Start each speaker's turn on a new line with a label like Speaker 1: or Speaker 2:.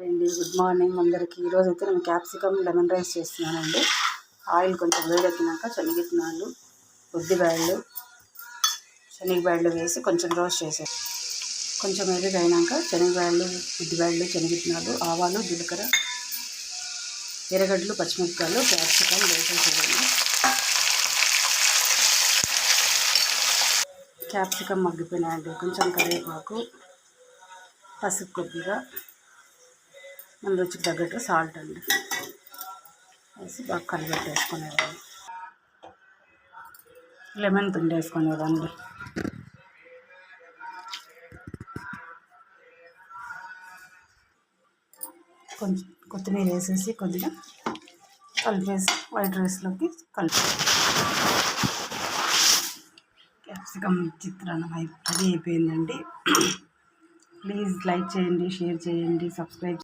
Speaker 1: అండి good morning అందరికీ. ఈరోజు అయితే నేను క్యాప్సికమ్ లెమన్ రైస్ చేస్తున్నానండి. ఆయిల్ కొంచెం వేడెక్కినాక శనగిత్తనాలు, ఉద్దిబ్యాళ్ళు, శనగబ్యాళ్ళు వేసి కొంచెం రోస్ట్ చేసేది. కొంచెం ఎర్రగైనాక శనగబ్యాళ్ళు, ఉద్దిబ్యాళ్ళు, శనగిత్తనాలు, ఆవాలు, జీలకర్ర, ఎర్రగడ్డలు, పచ్చిమిరపకాయలు, క్యాప్సికమ్ వేసేసేయండి. క్యాప్సికమ్ మగ్గిపోయినాయండి. కొంచెం కరివేపాకు, పసుపు కొద్దిగా, మన రుచికి తగ్గట్టు సాల్ట్ అండి వేసి బాగా కలిపెట్టేసుకునేది. లెమన్ పిండి వేసుకునేదండి. కొంచెం కొత్తిమీర వేసేసి కొద్దిగా కలిపేసి వైట్ రైస్లోకి కలిపి క్యాప్సికమ్ చిత్రాన్నం రెడీ అయిపోయిందండి. ప్లీజ్ లైక్ చేయండి, షేర్ చేయండి, సబ్స్క్రైబ్